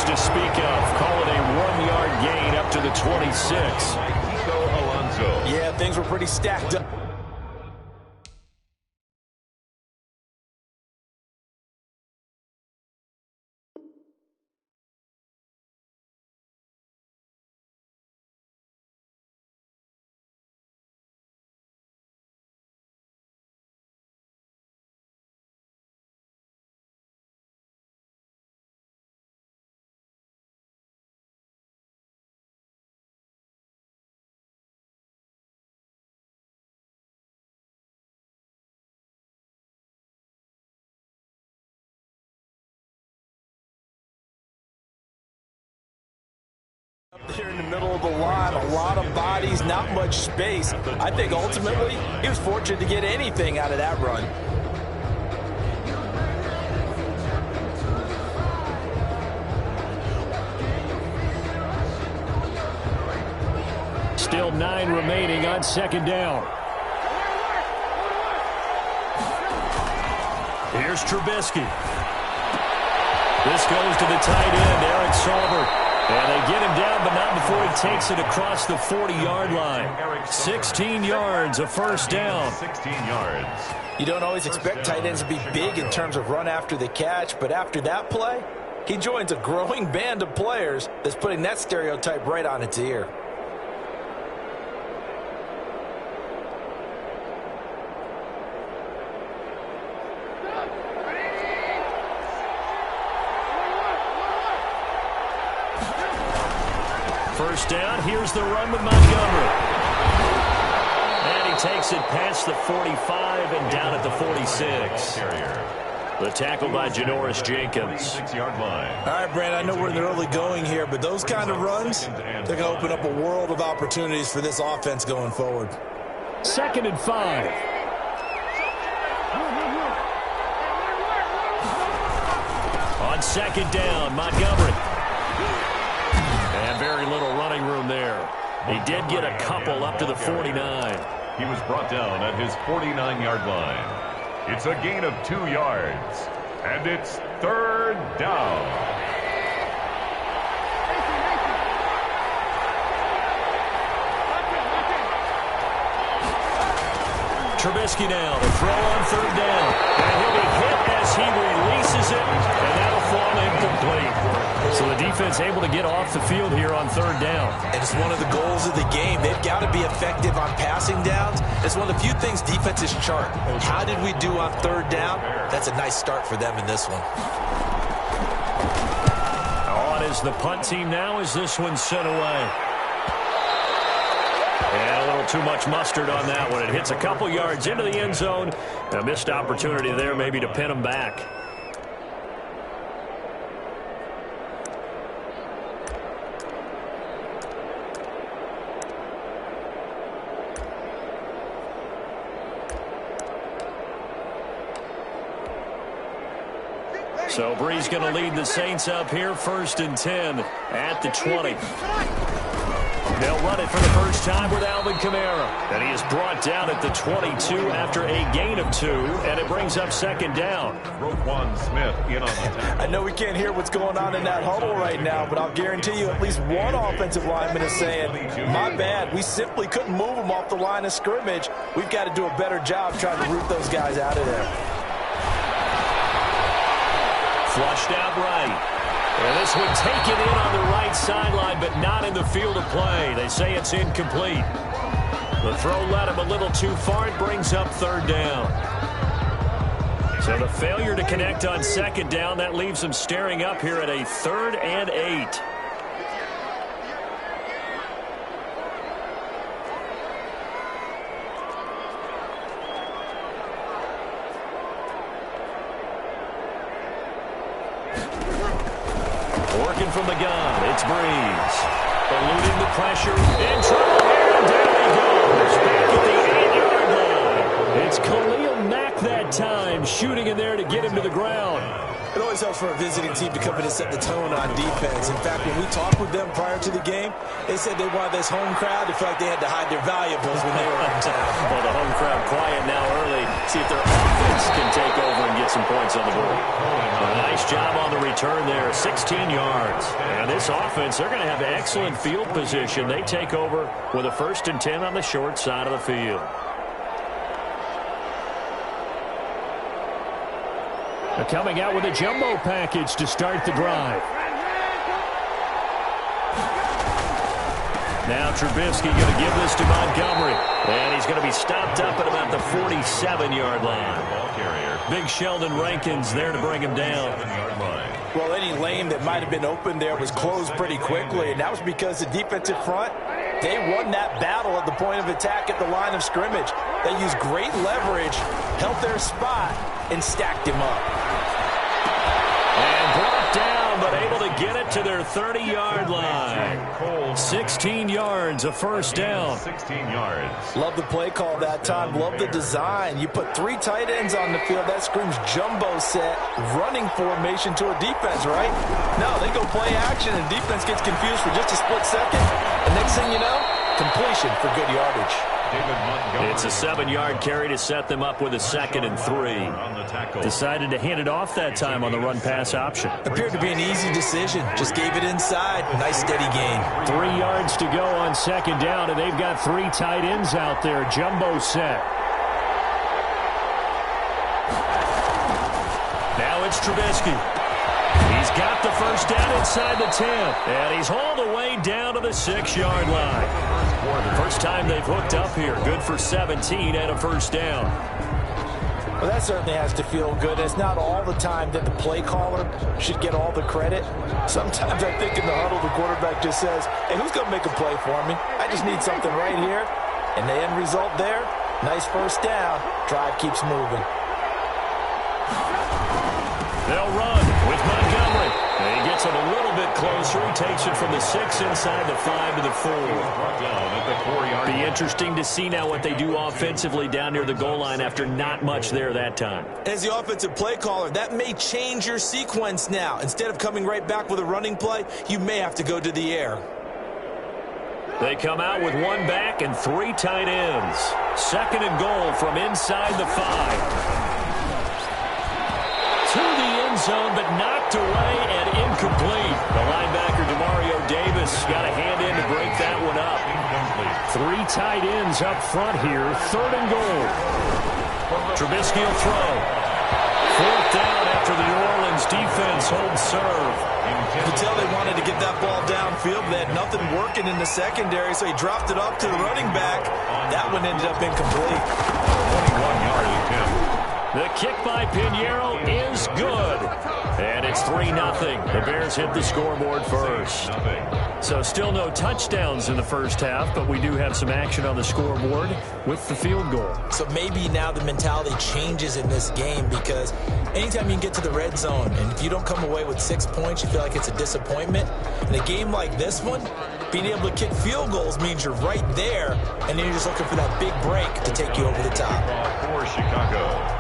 to speak of. Call it a 1-yard gain up to the 26. Yeah, things were pretty stacked up. Here in the middle of the line, a lot of bodies, not much space. I think ultimately he was fortunate to get anything out of that run. Still 9 remaining on second down. Here's Trubisky. This goes to the tight end, Eric Saubert. And they get him down, but not before he takes it across the 40-yard line. 16 yards, a first down. 16 yards. You don't always expect tight ends to be big in terms of run after the catch, but after that play, he joins a growing band of players that's putting that stereotype right on its ear. First down, here's the run with Montgomery. And he takes it past the 45 and down at the 46. The tackle by Janoris Jenkins. 6-yard line. All right, Brand, I know we're in the early going here, but those kind of runs, they're going to open up a world of opportunities for this offense going forward. 2nd and 5. On second down, Montgomery. And very little running room there. He did get a couple up to the 49. He was brought down at his 49-yard line. It's a gain of 2 yards. And it's 3rd down. Trubisky now to throw on 3rd down. And he'll be hit as he releases it. And that'll fall incomplete. So the defense able to get off the field here on 3rd down. And it's one of the goals of the game. They've got to be effective on passing downs. It's one of the few things defenses chart. How did we do on 3rd down? That's a nice start for them in this one. On is the punt team now as this one's sent away. And a little too much mustard on that one. It hits a couple yards into the end zone. A missed opportunity there maybe to pin them back. So Bree's going to lead the Saints up here, 1st and 10 at the 20. They'll run it for the first time with Alvin Kamara. And he is brought down at the 22 after a gain of 2, and it brings up 2nd down. Roquan Smith in on the tackle. I know we can't hear what's going on in that huddle right now, but I'll guarantee you at least one offensive lineman is saying, my bad, we simply couldn't move them off the line of scrimmage. We've got to do a better job trying to root those guys out of there. Flushed out right. And this would take it in on the right sideline, but not in the field of play. They say it's incomplete. The throw led him a little too far. It brings up 3rd down. So the failure to connect on 2nd down, that leaves them staring up here at a 3rd and 8. Working from the gun, it's Breeze. Eluding the pressure, in trouble here, and down he goes. Back at the 8-yard line. It's Khalil Mack that time, shooting in there to get him to the ground. It always helps for a visiting team to come in and set the tone on defense. In fact, when we talked with them prior to the game, they said they wanted this home crowd to feel like they had to hide their valuables when they were in town. Well, the home crowd quiet now early. See if their offense can take over and get some points on the board. A nice job on the return there, 16 yards. And this offense, they're going to have excellent field position. They take over with a 1st and 10 on the short side of the field. Coming out with a jumbo package to start the drive. Now Trubisky going to give this to Montgomery. And he's going to be stopped up at about the 47-yard line. Ball carrier. Big Sheldon Rankins there to bring him down. Well, any lane that might have been open there was closed pretty quickly, and that was because the defensive front, they won that battle at the point of attack at the line of scrimmage. They used great leverage, held their spot, and stacked him up. And brought down, but able to get it to their 30-yard line. 16 yards, a 1st down. 16 yards. Love the play call that time. Love the design. You put 3 tight ends on the field. That screams jumbo set, running formation to a defense, right? No, they go play action, and defense gets confused for just a split second. And next thing you know, completion for good yardage. It's a 7-yard carry to set them up with a 2nd and 3. Decided to hand it off that time on the run-pass option. Appeared to be an easy decision. Just gave it inside. Nice steady gain. 3 yards to go on 2nd down, and they've got 3 tight ends out there. Jumbo set. Now it's Trubisky. He's got the 1st down inside the 10, and he's hauled away down to the 6-yard line. First time they've hooked up here. Good for 17 and a 1st down. Well, that certainly has to feel good. It's not all the time that the play caller should get all the credit. Sometimes I think in the huddle, the quarterback just says, hey, who's going to make a play for me? I just need something right here. And the end result there, nice 1st down. Drive keeps moving. They'll run with Montgomery. And he gets it a little bit closer. He takes it from the 6 inside the 5 to the 4. Be interesting to see now what they do offensively down near the goal line after not much there that time. As the offensive play caller, that may change your sequence now. Instead of coming right back with a running play, you may have to go to the air. They come out with 1 back and 3 tight ends. 2nd and goal from inside the 5. To the end zone, but knocked away and incomplete. The linebacker, Demario Davis, got a hand in to break that one up. 3 tight ends up front here. 3rd and goal. Trubisky will throw. 4th down after the New Orleans defense holds serve. You could tell they wanted to get that ball downfield. They had nothing working in the secondary, so he dropped it up to the running back. That one ended up incomplete. 21-yard attempt. The kick by Pinheiro is good. And it's 3-0. The Bears hit the scoreboard first. So still no touchdowns in the 1st half, but we do have some action on the scoreboard with the field goal. So maybe now the mentality changes in this game, because anytime you can get to the red zone, and if you don't come away with 6 points, you feel like it's a disappointment. In a game like this one, being able to kick field goals means you're right there, and then you're just looking for that big break to take you over the top. For Chicago.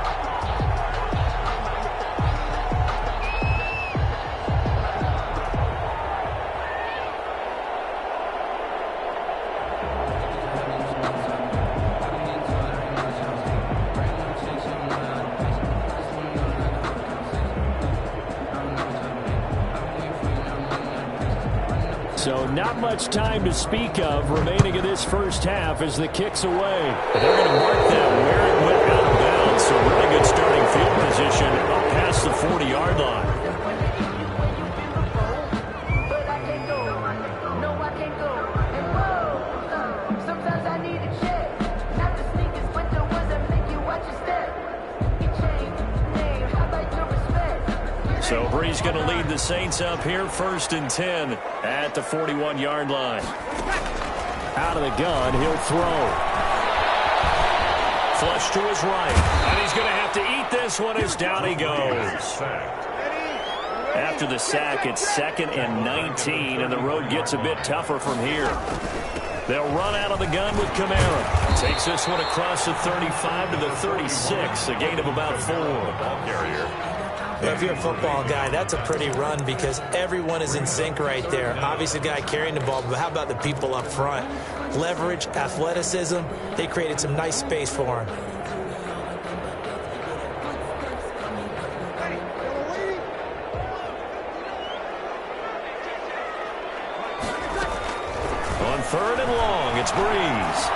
So not much time to speak of remaining in this 1st half as the kick's away. They're going to mark that where it went out of bounds. So really good starting field position up past the 40-yard line. So Brees going to lead the Saints up here, 1st and 10 at the 41-yard line. Out of the gun, he'll throw. Flush to his right. And he's going to have to eat this one as down he goes. After the sack, it's 2nd and 19, and the road gets a bit tougher from here. They'll run out of the gun with Kamara. Takes this one across the 35 to the 36, a gain of about 4. Ball carrier. Well, if you're a football guy, that's a pretty run because everyone is in sync right there. Obviously, the guy carrying the ball, but how about the people up front? Leverage, athleticism, they created some nice space for him. On 3rd and long, it's Breeze.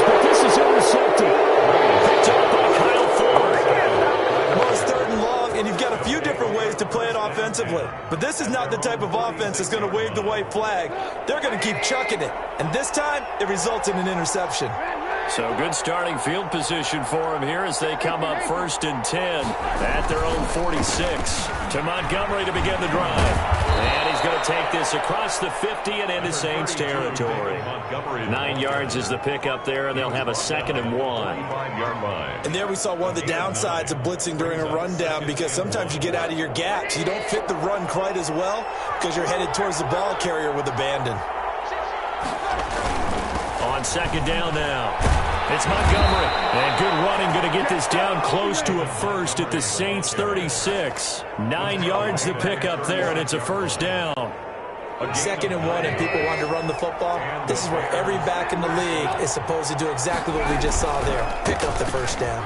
But this is intercepted. Picked up by Kyle Ford. Well, it's 3rd and long, and you've got a few different ways to play it offensively. But this is not the type of offense that's going to wave the white flag. They're going to keep chucking it. And this time, it results in an interception. So good starting field position for him here as they come up 1st and 10 at their own 46. To Montgomery to begin the drive. And he's going to take this across the 50 and into Saints territory. 9 yards is the pickup there, and they'll have a 2nd and 1. And there we saw one of the downsides of blitzing during a rundown because sometimes you get out of your gaps. You don't fit the run quite as well because you're headed towards the ball carrier with abandon. On 2nd down now, it's Montgomery. And good running, going to get this down close to a first at the Saints 36. 9 yards the pickup there, and it's a 1st down. 2nd and 1, and people want to run the football. This is where every back in the league is supposed to do exactly what we just saw there. Pick up the 1st down.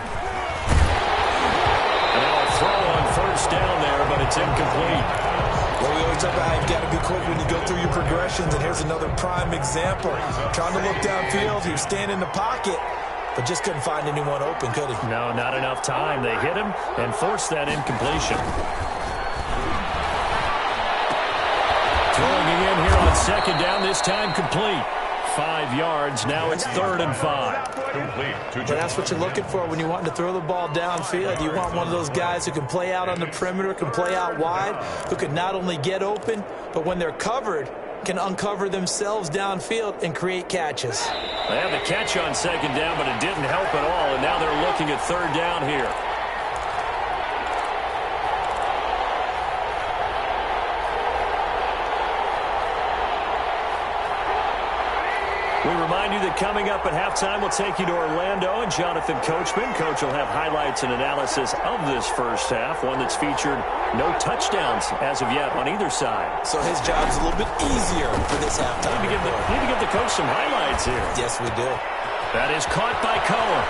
And now a throw on 1st down there, but it's incomplete. Well, we always talk about how you've got to be quick when you go through your progressions, and here's another prime example. Trying to look downfield, he was standing in the pocket, but just couldn't find anyone open, could he? No, not enough time. They hit him and forced that incompletion. Throwing again here on 2nd down, this time complete. 5 yards, now it's 3rd and 5. But that's what you're looking for when you're wanting to throw the ball downfield. You want one of those guys who can play out on the perimeter, can play out wide, who can not only get open, but when they're covered, can uncover themselves downfield and create catches. They had the catch on 2nd down, but it didn't help at all, and now they're looking at 3rd down here. We remind you that coming up at halftime, we'll take you to Orlando and Jonathan Coachman. Coach will have highlights and analysis of this first half, one that's featured no touchdowns as of yet on either side. So his job's a little bit easier for this halftime. Need to give the coach some highlights here. Yes, we do. That is caught by Cohen.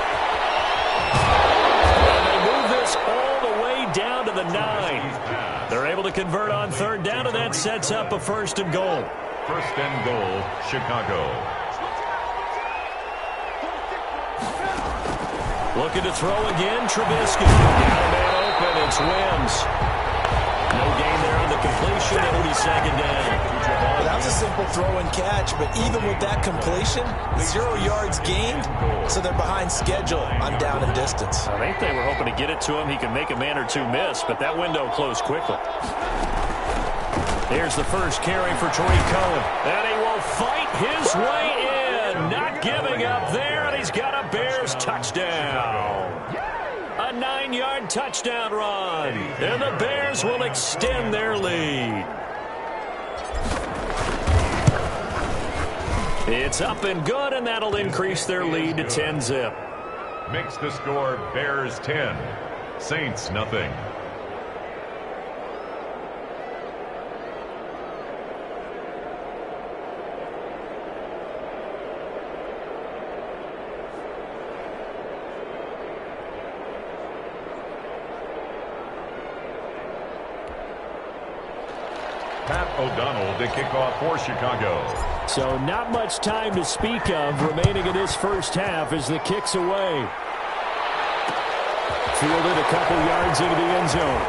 And they move this all the way down to the 9. They're able to convert on 3rd down, and that sets up a 1st and goal. 1st and goal, Chicago. Looking to throw again, Trubisky. Got a man open, it's Wims. No gain there on the completion, it'll be 2nd down. Well, that was a simple throw and catch, but even with that completion, 0 yards gained, so they're behind schedule on down and distance. I think they were hoping to get it to him. He could make a man or two miss, but that window closed quickly. Here's the first carry for Tariq Cohen. And he will fight his way in. Not giving up there, and he's got a Bears touchdown. A 9-yard touchdown run. And the Bears will extend their lead. It's up and good, and that'll increase their lead to 10-zip. Makes the score Bears 10, Saints nothing. Pat O'Donnell to kick off for Chicago. So not much time to speak of remaining in this first half as the kick's away. Fielded a couple yards into the end zone.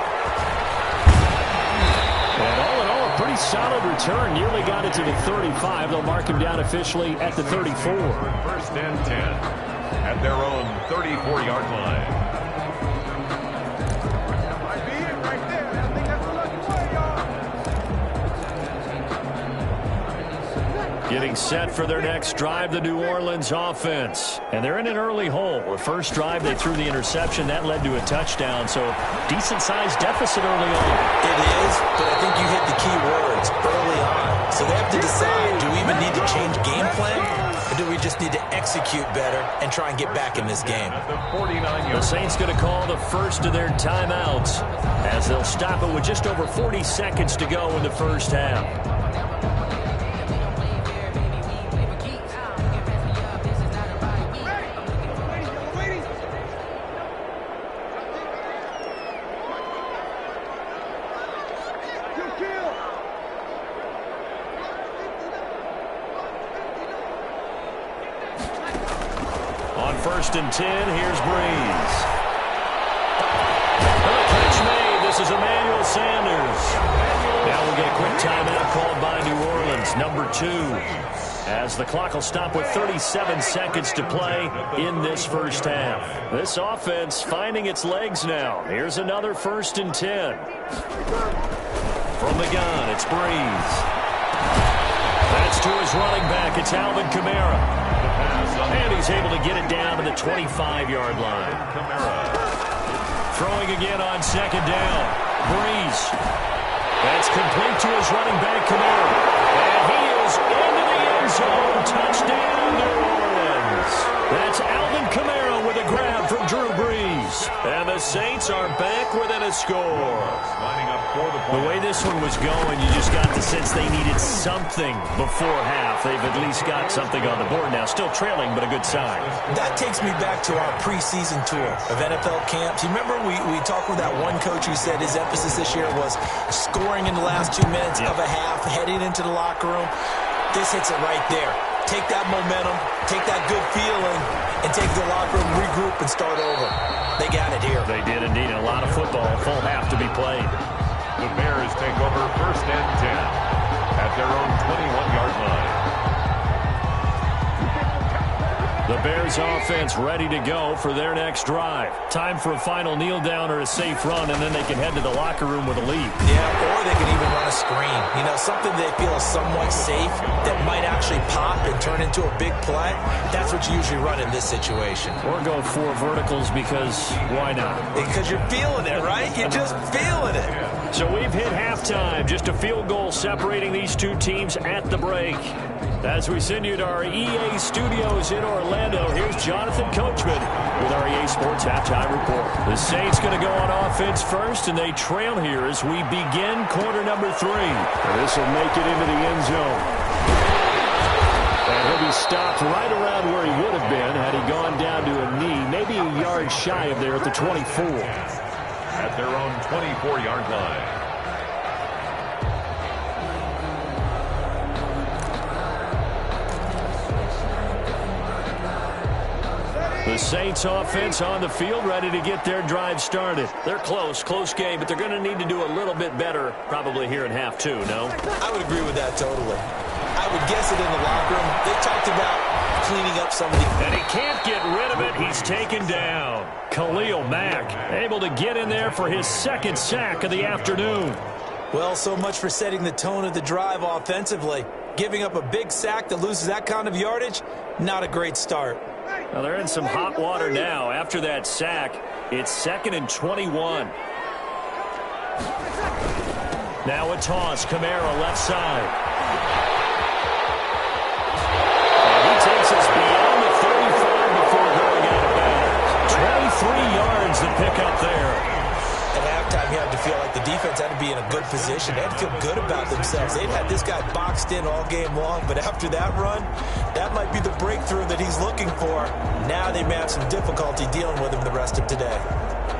And all in all, a pretty solid return. Nearly got it to the 35. They'll mark him down officially at the 34. 1st and 10 at their own 34-yard line. Getting set for their next drive, the New Orleans offense. And they're in an early hole. The first drive, they threw the interception. That led to a touchdown. So decent-sized deficit early on. It is, but I think you hit the key words early on. So they have to decide, do we even need to change game plan? Or do we just need to execute better and try and get back in this game? The Saints going to call the first of their timeouts as they'll stop it with just over 40 seconds to go in the first half. First and 10, here's Breeze. The catch made. This is Emmanuel Sanders. Now we'll get a quick timeout called by New Orleans, number 2. As the clock will stop with 37 seconds to play in this first half. This offense finding its legs now. Here's another first and 10. From the gun, it's Breeze. That's to his running back. It's Alvin Kamara. And he's able to get it down to the 25-yard line. Throwing again on second down. Breeze. That's complete to his running back, Kamara. And he is into the end zone. Touchdown, New Orleans. That's Alvin Kamara with a grab from Drew Brees. And the Saints are back within a score. The way this one was going, you just got the sense they needed something before half. They've at least got something on the board now. Still trailing, but a good sign. That takes me back to our preseason tour of NFL camps. You remember we talked with that one coach who said his emphasis this year was scoring in the last 2 minutes of a half, heading into the locker room. This hits it right there. Take that momentum, take that good feeling, and take the locker room, regroup, and start over. They got it here. They did indeed. A lot of football, full half to be played. The Bears take over first and 10 at their own 21-yard line. The Bears offense ready to go for their next drive. Time for a final kneel down or a safe run, and then they can head to the locker room with a lead. Yeah, or they can even run a screen. You know, something they feel is somewhat safe that might actually pop and turn into a big play. That's what you usually run in this situation. Or go 4 verticals because why not? Because you're feeling it, right? You're just feeling it. So we've hit halftime. Just a field goal separating these two teams at the break. As we send you to our EA studios in Orlando, here's Jonathan Coachman with our EA Sports Halftime Report. The Saints going to go on offense first, and they trail here as we begin quarter number 3. This will make it into the end zone. And he'll be stopped right around where he would have been had he gone down to a knee, maybe a yard shy of there at the 24. At their own 24-yard line. The Saints offense on the field, ready to get their drive started. They're close game, but they're going to need to do a little bit better probably here in half 2, no? I would agree with that totally. I would guess it in the locker room. They talked about cleaning up some of the... And he can't get rid of it. He's taken down. Khalil Mack able to get in there for his second sack of the afternoon. Well, so much for setting the tone of the drive offensively. Giving up a big sack that loses that kind of yardage, not a great start. Well, they're in some hot water now. After that sack, it's 2nd and 21. Now a toss. Kamara left side. And he takes us beyond the 35 before going out of bounds. 23 yards to pick up there. At halftime, you had to feel like the defense had to be in a good position. They had to feel good about themselves. They'd had this guy boxed in all game long, but after that run, that might be the breakthrough that he's looking for. Now they may have some difficulty dealing with him the rest of today.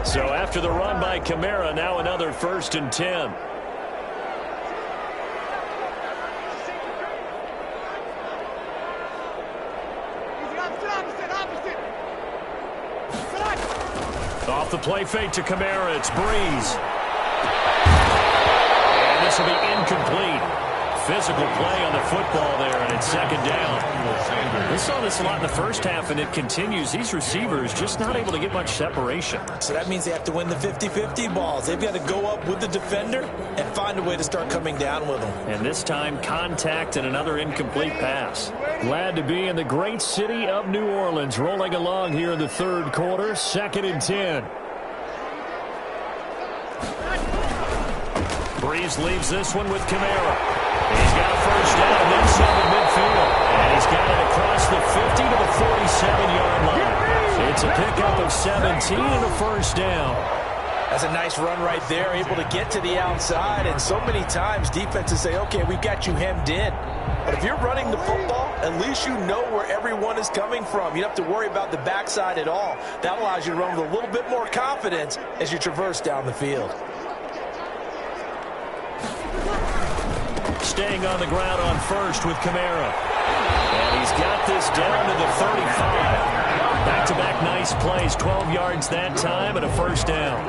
So after the run by Kamara, now another 1st and 10. Off the play fake to Kamara, it's Breeze. And this will be incomplete. Physical play on the football there, and it's 2nd down. We saw this a lot in the first half, and it continues. These receivers just not able to get much separation. So that means they have to win the 50-50 balls. They've got to go up with the defender and find a way to start coming down with them. And this time, contact and another incomplete pass. Glad to be in the great city of New Orleans, rolling along here in the 3rd quarter, 2nd and 10. Breeze leaves this one with Kamara. He's got a first down and then some at midfield. And he's got it across the 50 to the 47-yard line. It's a pickup of 17 and a first down. That's a nice run right there, able to get to the outside. And so many times defenses say, okay, we've got you hemmed in. But if you're running the football, at least you know where everyone is coming from. You don't have to worry about the backside at all. That allows you to run with a little bit more confidence as you traverse down the field. Staying on the ground on first with Kamara. And he's got this down to the 35. Back-to-back nice plays, 12 yards that time and a first down.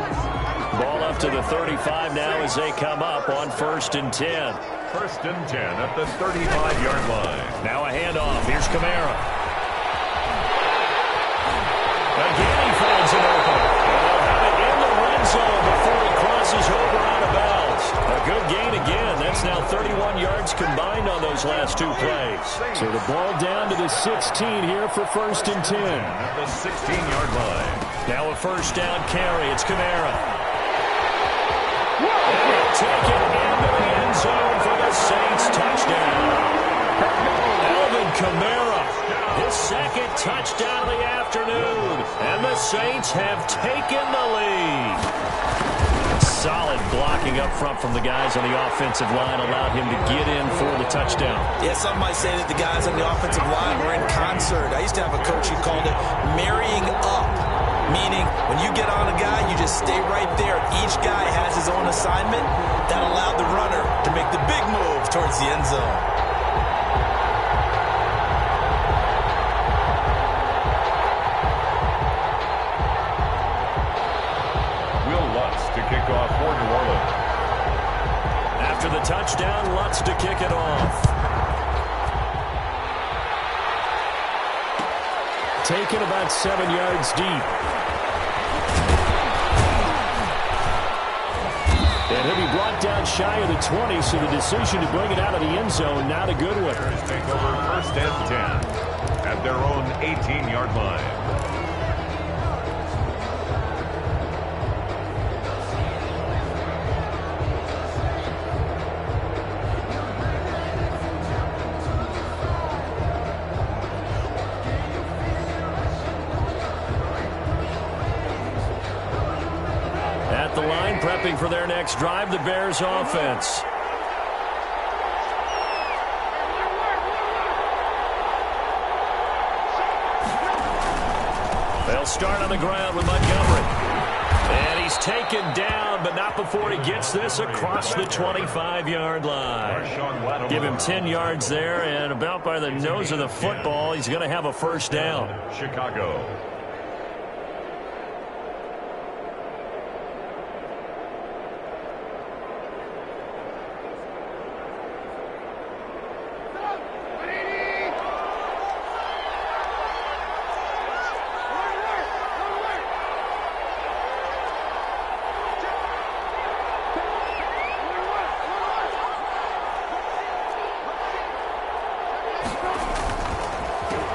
Ball up to the 35 now as they come up on 1st and 10. 1st and 10 at the 35-yard line. Now a handoff. Here's Kamara. Again he finds an opening. They'll have it in the red zone before he crosses over out of bounds. A good gain again. That's now 31 yards combined on those last two plays. So the ball down to the 16 here for 1st and 10. At the 16-yard line. Now a first down carry. It's Kamara. And he'll take it into the end zone for the Saints touchdown. Alvin Kamara, his second touchdown of the afternoon. And the Saints have taken the lead. Solid blocking up front from the guys on the offensive line allowed him to get in for the touchdown. Yeah, some might say that the guys on the offensive line were in concert. I used to have a coach who called it marrying up, meaning when you get on a guy, you just stay right there. Each guy has his own assignment. That allowed the runner to make the big move towards the end zone. Kick off for New Orleans. After the touchdown, Lutz to kick it off. Taken about 7 yards deep. And he'll be brought down shy of the 20, so the decision to bring it out of the end zone, not a good one. Take over 1st and 10 at their own 18-yard line. Prepping for their next drive, the Bears offense. They'll start on the ground with Montgomery. And he's taken down, but not before he gets this across the 25-yard line. Give him 10 yards there, and about by the nose of the football, he's going to have a first down. Chicago.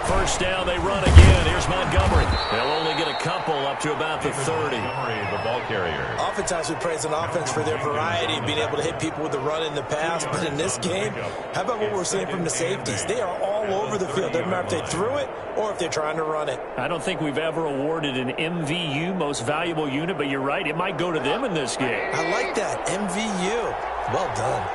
First down, they run again. Here's Montgomery. They'll only get a couple up to about the 30. Montgomery, the ball carrier. Oftentimes we praise an offense for their variety of being able to hit people with the run in the pass. But in this game, how about what we're seeing from the safeties? They are all over the field. Doesn't matter if they threw it or if they're trying to run it. I don't think we've ever awarded an MVU, most valuable unit, but you're right. It might go to them in this game. I like that. MVU. Well done.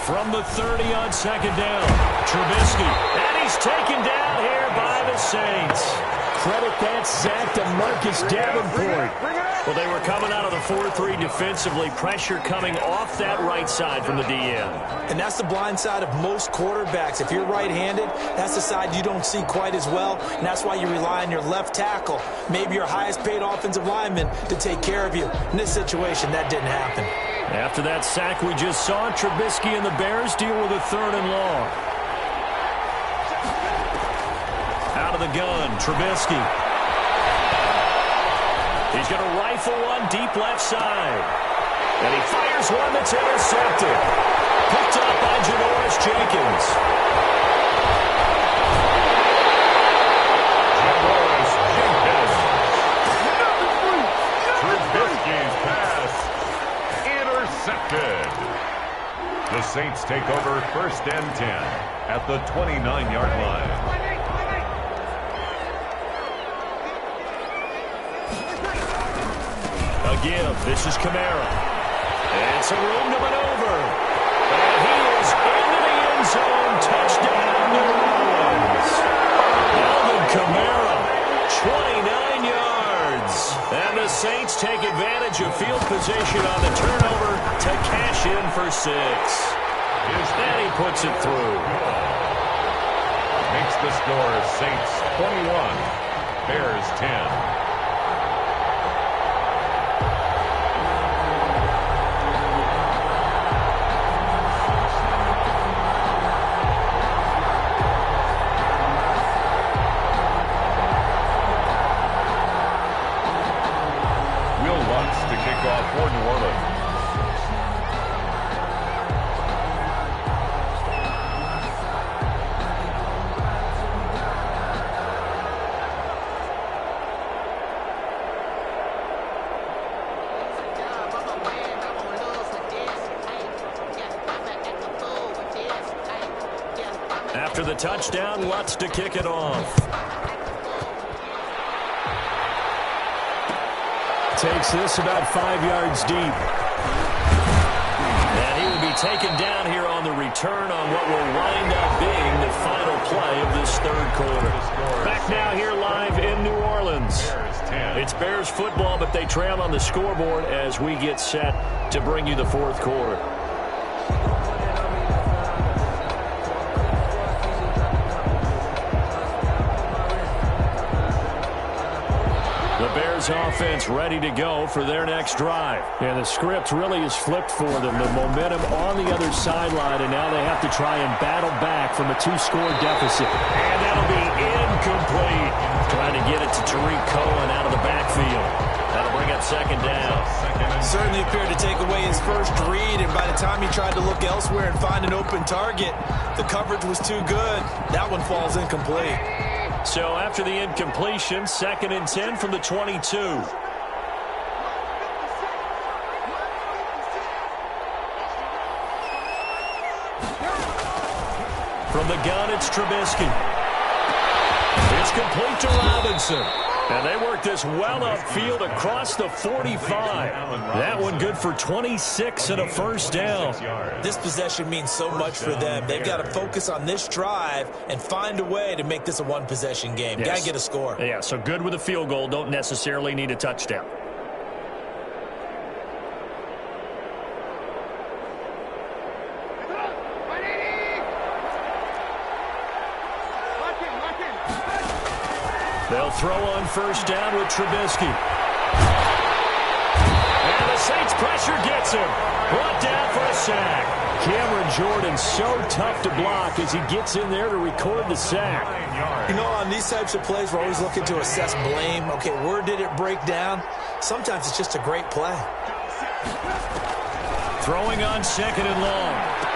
From the 30 on second down, Trubisky. And he's taken down here by the Saints. Credit that sack to Marcus Davenport. Well, they were coming out of the 4-3 defensively. Pressure coming off that right side from the DN. And that's the blind side of most quarterbacks. If you're right-handed, that's the side you don't see quite as well. And that's why you rely on your left tackle, maybe your highest-paid offensive lineman, to take care of you. In this situation, that didn't happen. After that sack we just saw, Trubisky and the Bears deal with a 3rd and long. Out of the gun, Trubisky. He's going to rifle one deep left side. And he fires one that's intercepted. Picked up by Janoris Jenkins. Janoris Jenkins. Trubisky's pass intercepted. The The Saints take over 1st and 10 at the 29-yard line. Again, this is Kamara. And some room to maneuver. And he is into the end zone. Touchdown, New Orleans. Alvin Kamara, 29 yards. And the Saints take advantage of field position on the turnover to cash in for 6. And he puts it through. Makes the score Saints 21, Bears 10. For New Orleans. After the touchdown, Lutz to kick it off. Takes this about 5 yards deep. And he will be taken down here on the return on what will wind up being the final play of this 3rd quarter. Back now here live in New Orleans. It's Bears football, but they trail on the scoreboard as we get set to bring you the 4th quarter. Bears offense ready to go for their next drive. And the script really is flipped for them. The momentum on the other sideline, and now they have to try and battle back from a 2-score deficit. And that'll be incomplete. Trying to get it to Tariq Cohen out of the backfield. That'll bring up 2nd down. Certainly appeared to take away his first read, and by the time he tried to look elsewhere and find an open target, the coverage was too good. That one falls incomplete. So after the incompletion, 2nd and 10 from the 22. From the gun, it's Trubisky. It's complete to Robinson. And they work this well upfield across the 45. That one good for 26 and a 1st down. This possession means so much for them. They've got to focus on this drive and find a way to make this a one-possession game. Yes. Got to get a score. Yeah, so good with a field goal. Don't necessarily need a touchdown. They'll throw on 1st down with Trubisky. And the Saints pressure gets him. Brought down for a sack. Cameron Jordan so tough to block as he gets in there to record the sack. You know, on these types of plays, we're always looking to assess blame. Okay, where did it break down? Sometimes it's just a great play. Throwing on 2nd and long.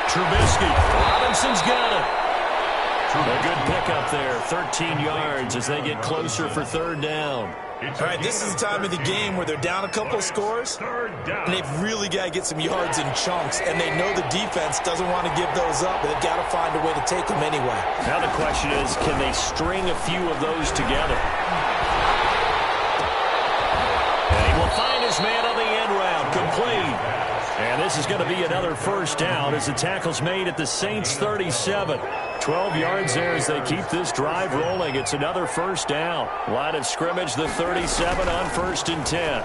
Trubisky. Robinson's got it. A good pickup there, 13 yards as they get closer for 3rd down. All right, this is the time of the game where they're down a couple of scores, and they've really got to get some yards in chunks, and they know the defense doesn't want to give those up, but they've got to find a way to take them anyway. Now the question is, can they string a few of those together? And he will find his man on the end round, complete. And this is going to be another 1st down as the tackle's made at the Saints' 37. 12 yards there as they keep this drive rolling. It's another 1st down. Line of scrimmage, the 37 on 1st and 10.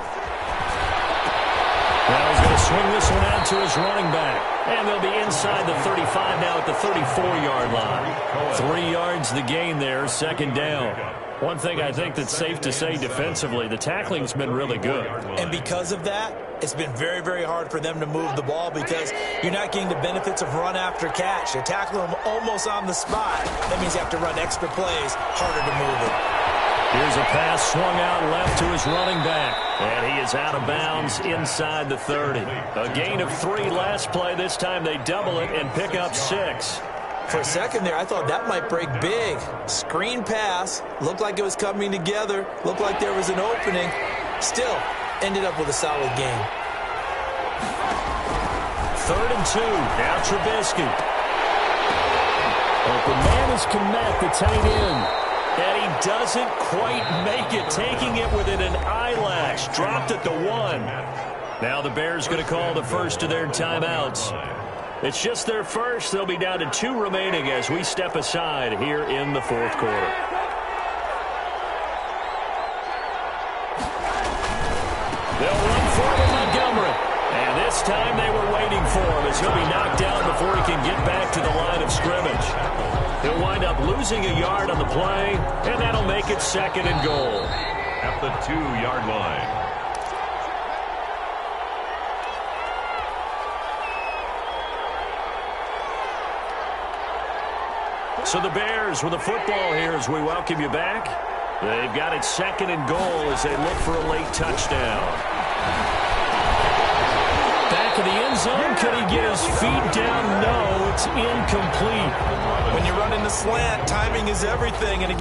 Now he's going to swing this one out to his running back. And they'll be inside the 35 now at the 34-yard line. 3 yards the gain there, 2nd down. One thing I think that's safe to say defensively, the tackling's been really good. And because of that, it's been very, very hard for them to move the ball because you're not getting the benefits of run after catch. You're tackling them almost on the spot. That means you have to run extra plays, harder to move it. Here's a pass swung out left to his running back. And he is out of bounds inside the 30. A gain of 3 last play. This time they double it and pick up 6. For a second there, I thought that might break big. Screen pass. Looked like it was coming together. Looked like there was an opening. Still, ended up with a solid game. 3rd and 2. Now Trubisky. Open man is Komet, the tight end. And he doesn't quite make it, taking it within an eyelash. Dropped at the 1. Now the Bears going to call the first of their timeouts. It's just their first. They'll be down to 2 remaining as we step aside here in the 4th quarter. They'll run forward Montgomery. And this time they were waiting for him as he'll be knocked down before he can get back to the line of scrimmage. He'll wind up losing a yard on the play, and that'll make it 2nd and goal. At the 2-yard line. So the Bears with the football here as we welcome you back. They've got it 2nd and goal as they look for a late touchdown. Back of the end zone. Could he get his feet down? No, it's incomplete. When you're running the slant, timing is everything. And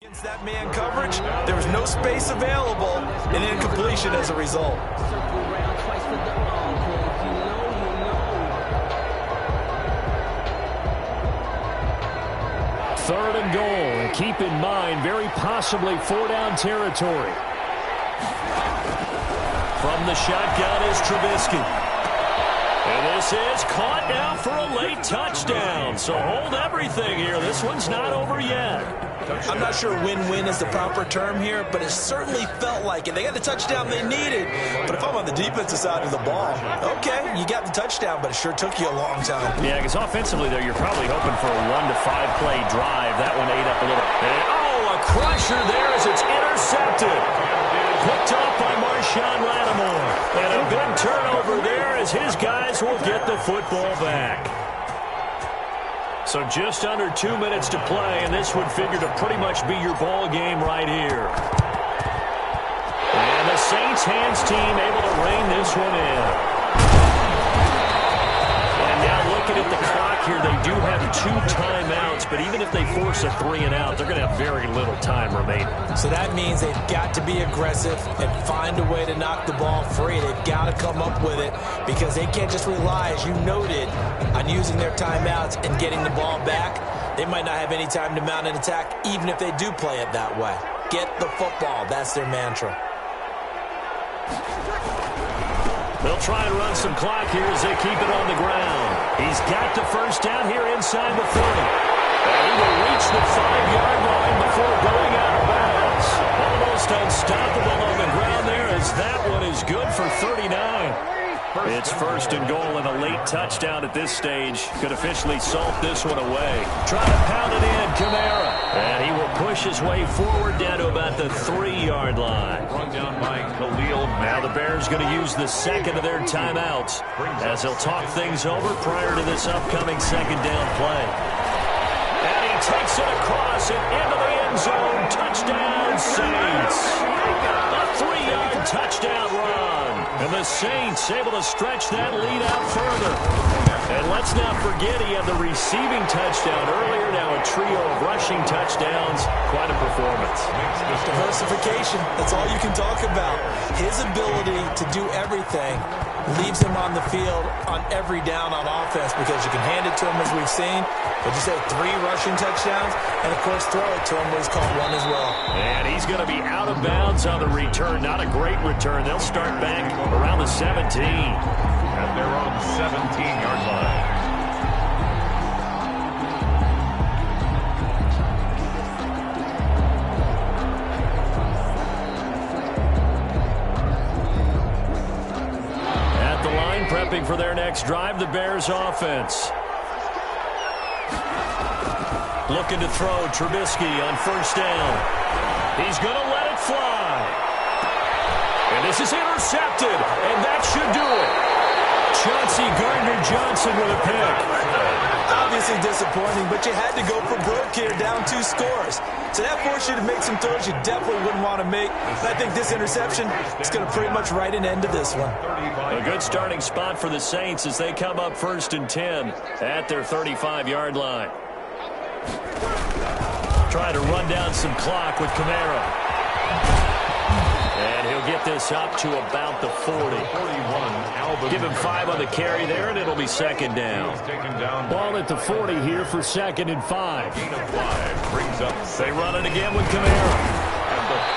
against that man coverage, there was no space available, and incompletion as a result. Third and goal. And keep in mind, very possibly 4-down territory. From the shotgun is Trubisky. And this is caught now for a late touchdown. So hold everything here. This one's not over yet. I'm not sure win-win is the proper term here, but it certainly felt like it. They got the touchdown they needed. But if I'm on the defensive side of the ball, okay, you got the touchdown, but it sure took you a long time. Yeah, because offensively, though, you're probably hoping for a 1 to 5 play drive. That one ate up a little. And, oh, a crusher there as it's intercepted. Picked off by Marshawn Lattimore. And a big turnover there as his guys will get the football back. So just under 2 minutes to play, and this would figure to pretty much be your ball game right here. And the Saints hands team able to rein this one in. And now looking at the clock here, they do have 2 timeouts, but even if they force a 3 and out, they're going to have very little time remaining. So that means they've got to be aggressive and find a way to knock the ball free. They've got to come up with it because they can't just rely, as you noted, on using their timeouts and getting the ball back. They might not have any time to mount an attack, even if they do play it that way. Get the football. That's their mantra. They'll try and run some clock here as they keep it on the ground. He's got the first down here inside the 30. And he will reach the 5-yard line before going out of bounds. Almost unstoppable on the ground there as that one is good for 39. It's 1st and goal and a late touchdown at this stage. Could officially salt this one away. Try to pound it in, Kamara. And he will push his way forward down to about the 3-yard line. Run down by Khalil. Now the Bears going to use the 2nd of their timeouts as they'll talk things over prior to this upcoming 2nd down play. And he takes it across and into the end zone. Touchdown, Saints. A 3-yard touchdown run. And the Saints able to stretch that lead out further. And let's not forget he had the receiving touchdown earlier. Now a trio of rushing touchdowns. Quite a performance. Diversification. That's all you can talk about. His ability to do everything leaves him on the field on every down on offense because you can hand it to him as we've seen. But you say 3 rushing touchdowns and, of course, throw it to him where he's caught 1 as well. And he's going to be out of bounds on the return. Not a great return. They'll start back around the 17. And they're on the 17-yard line. At the line, prepping for their next drive, the Bears offense. Looking to throw Trubisky on 1st down. He's going to let it fly. And this is intercepted, and that should do it. Chauncey Gardner-Johnson with a pick. Obviously disappointing, but you had to go for broke here, down 2 scores. So that forced you to make some throws you definitely wouldn't want to make. And I think this interception is going to pretty much write an end to this one. A good starting spot for the Saints as they come up 1st and 10 at their 35-yard line. Trying to run down some clock with Kamara. And he'll get this up to about the 40. Give him 5 on the carry there, and it'll be 2nd down. Ball at the 40 here for 2nd and 5. They run it again with Kamara.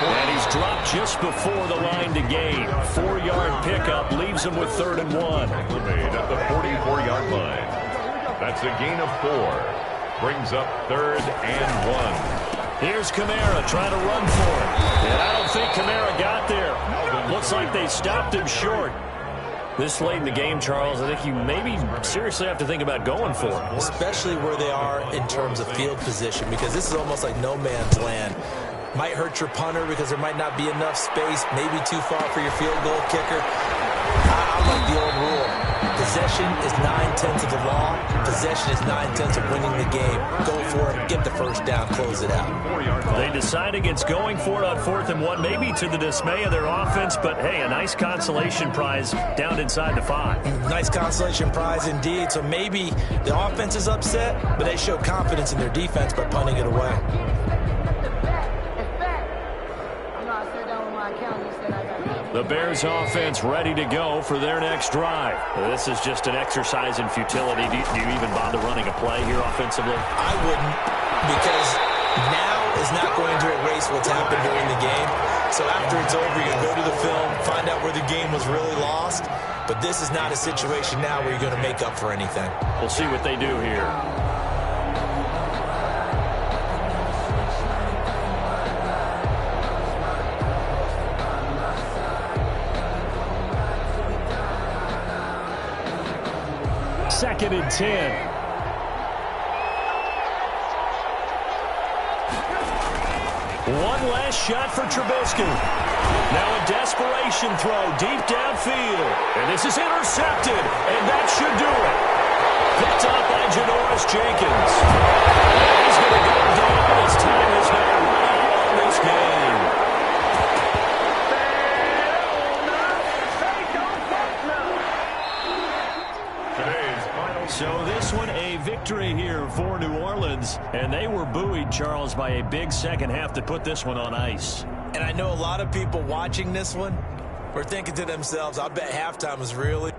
And he's dropped just before the line to gain. 4-yard pickup leaves him with 3rd and 1. At the 44-yard line. That's a gain of 4. Brings up 3rd and 1. Here's Kamara trying to run for it. And I don't think Kamara got there. Looks like they stopped him short. This late in the game, Charles, I think you maybe seriously have to think about going for it. Especially where they are in terms of field position, because this is almost like no man's land. Might hurt your punter because there might not be enough space, maybe too far for your field goal kicker. I like the old rule. Possession is 9/10 of the law. Possession is 9/10 of winning the game. Go for it, get the first down, close it out. They decide against going for it on 4th and 1, maybe to the dismay of their offense, but hey, a nice consolation prize down inside the 5. Nice consolation prize indeed. So maybe the offense is upset, but they show confidence in their defense by punting it away. The Bears offense ready to go for their next drive. This is just an exercise in futility. Do you even bother running a play here offensively? I wouldn't, because now is not going to erase what's happened during the game. So after it's over, you go to the film, find out where the game was really lost. But this is not a situation now where you're going to make up for anything. We'll see what they do here. Second and 10. One last shot for Trubisky. Now a desperation throw deep downfield. And this is intercepted. And that should do it. Picked up by Janoris Jenkins. And he's going to go down as time is now running out on this game. So this one a victory here for New Orleans. And they were buoyed, Charles, by a big second half that put this one on ice. And I know a lot of people watching this one were thinking to themselves, I bet halftime was really